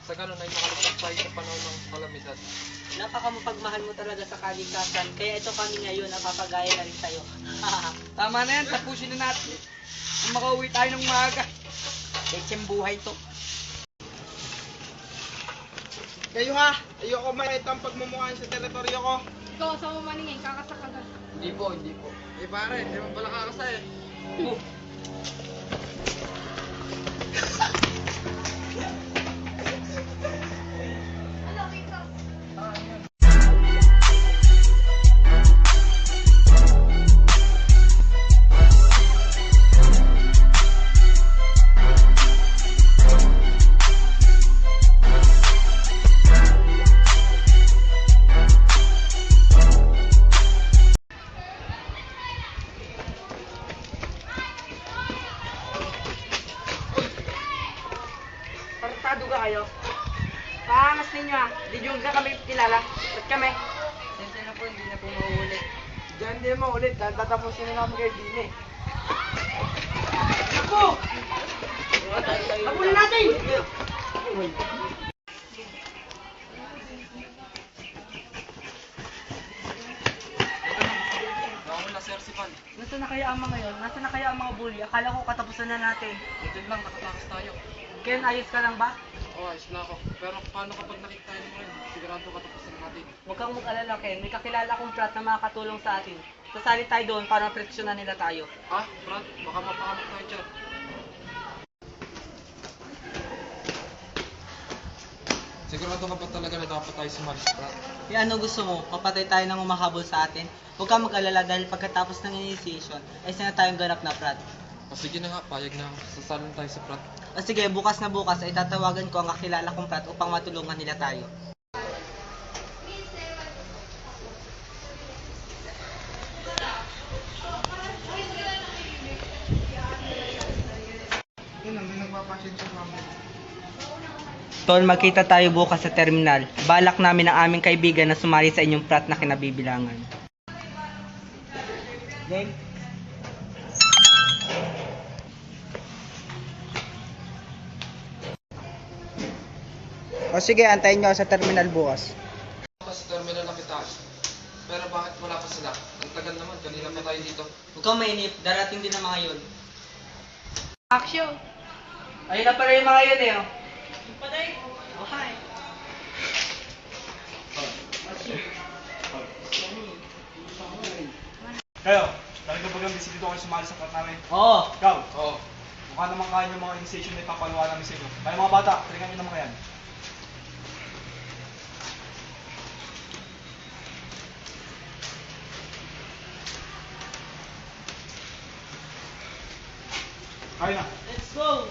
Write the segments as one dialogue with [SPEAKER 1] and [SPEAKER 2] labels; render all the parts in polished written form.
[SPEAKER 1] Sa ganun ay makaligtas tayo sa panahon ng kalamidad.
[SPEAKER 2] Napakamapagmahal mo talaga sa kalikasan, kaya ito kami ngayon napapagaya na rin sa'yo.
[SPEAKER 3] Tama na yan, tapusin na natin. Makauwi tayo ng maaga. Lecheng buhay to.
[SPEAKER 4] Kayo ha, ayoko makita ang pagmumukhaan sa teritoryo ko.
[SPEAKER 5] Ikaw, sa mo maningin, kakasakagan.
[SPEAKER 1] Hindi po, hindi po.
[SPEAKER 4] Eh pare, di mo pala kakasay.
[SPEAKER 3] Tartado ka kayo. Paangas ninyo ha. Di nyo ka kami kilala. Ba't kami?
[SPEAKER 2] Sensya na po, hindi na po mauulit.
[SPEAKER 4] Diyan di mo ulit, dahil tatapusin na namin kayo din eh.
[SPEAKER 3] Ako! Habulin natin!
[SPEAKER 1] Nakawala si Arsipan.
[SPEAKER 2] Nasaan na kaya ang mga yun? Nasaan na kaya ang mga bully? Akala ko katapusan na natin.
[SPEAKER 1] Diyan lang, nakatakas tayo.
[SPEAKER 2] Ken, ayos ka lang ba?
[SPEAKER 1] Oo, ayos na ako. Pero paano kapag nakita tayo mo rin? Sigurado katapusin na natin.
[SPEAKER 2] Huwag kang mag-alala, Ken. May kakilala akong frat na makakatulong sa atin. Sasali tayo doon para proteksyonan nila tayo.
[SPEAKER 1] Ah, Brad, baka mapahamak tayo dyan. Sigurado ka ba talaga na dapat tayo sumali sa Brad?
[SPEAKER 2] E ano gusto mo? Papatay tayo ng umahabol sa atin? Huwag kang mag-alala dahil pagkatapos ng initiation, ay sana tayong ganap na frat.
[SPEAKER 1] O sige na nga, payag na ako. Sasalin tayo sa Brad.
[SPEAKER 2] O sige, bukas na bukas ay tatawagan ko ang kakilala kong frat upang matulungan nila tayo.
[SPEAKER 4] Yun lang, may nagpapasyon sa mama.
[SPEAKER 2] Tol, magkita tayo bukas sa terminal. Balak namin ang aming kaibigan na sumali sa inyong frat na kinabibilangan. Game?
[SPEAKER 3] O sige, antayin nyo ako sa terminal bukas.
[SPEAKER 1] Sa terminal na kita. Pero bakit wala pa sila? Ang tagal naman, kanina pa tayo dito.
[SPEAKER 2] Huwag kang mainip, darating din ang mga yun.
[SPEAKER 5] Action!
[SPEAKER 2] Ayun na pala yung mga yun eh. Oh.
[SPEAKER 6] Kayo, talaga bagang busy dito kayo sumali sa frat namin?
[SPEAKER 2] Oo.
[SPEAKER 6] Ikaw,
[SPEAKER 1] Oo.
[SPEAKER 6] mukha naman kaya yung mga initiation na ipapaluwa namin sa inyo. Kaya mga bata, talingan nyo naman kayan. Kaya na.
[SPEAKER 2] Let's go!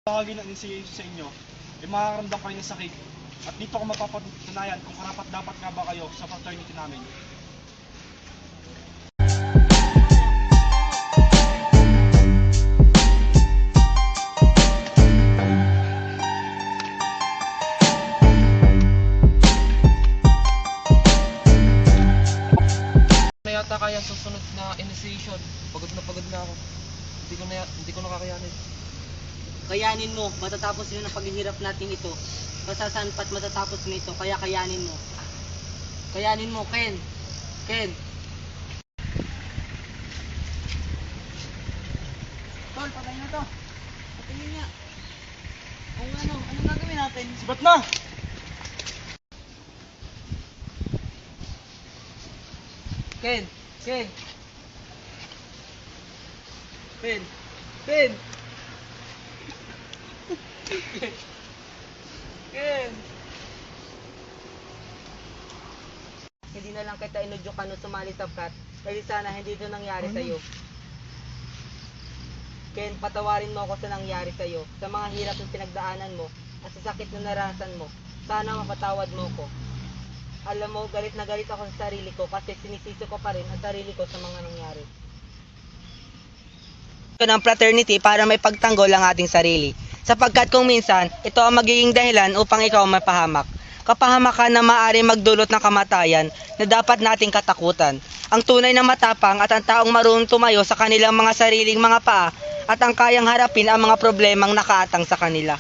[SPEAKER 6] Tawagin ang initiation sa inyo, ay makakaramdam kayo ng sakit. At dito ko mapapatunayan kung karapat dapat nga ba kayo sa fraternity namin.
[SPEAKER 1] Na yata kaya ang susunod na initiation. Pagod na ako. Hindi ko na kakayanin.
[SPEAKER 2] Kayanin mo, matatapos din ang paghihirap natin ito. Basta saan pa't matatapos na ito, kaya kayanin mo. Kayanin mo, Ken. Ken.
[SPEAKER 3] Tol, patay na to. Patingin niya. O ano, anong gagawin natin?
[SPEAKER 6] Sibat na!
[SPEAKER 2] Ken. Ken.
[SPEAKER 3] Pen. Pen. Ken.
[SPEAKER 2] Hindi na lang kita inudyukan nung sumali sa frat. Kasi sana hindi ito nangyari sa'yo. Ken, patawarin mo ako sa nangyari sa'yo. Sa mga hirap na pinagdaanan mo at sa sakit na narasan mo. Sana mapatawad mo ko. Alam mo, galit na galit ako sa sarili ko kasi sinisisi ko pa rin ang sarili ko sa mga nangyari. ng fraternity para may pagtanggol ang ating sarili. Sapagkat kung minsan, ito ang magiging dahilan upang ikaw mapahamak. Kapahamakan na maaari magdulot ng kamatayan na dapat nating katakutan. Ang tunay na matapang at ang taong marunong tumayo sa kanilang mga sariling mga paa at ang kayang harapin ang mga problemang nakaatang sa kanila.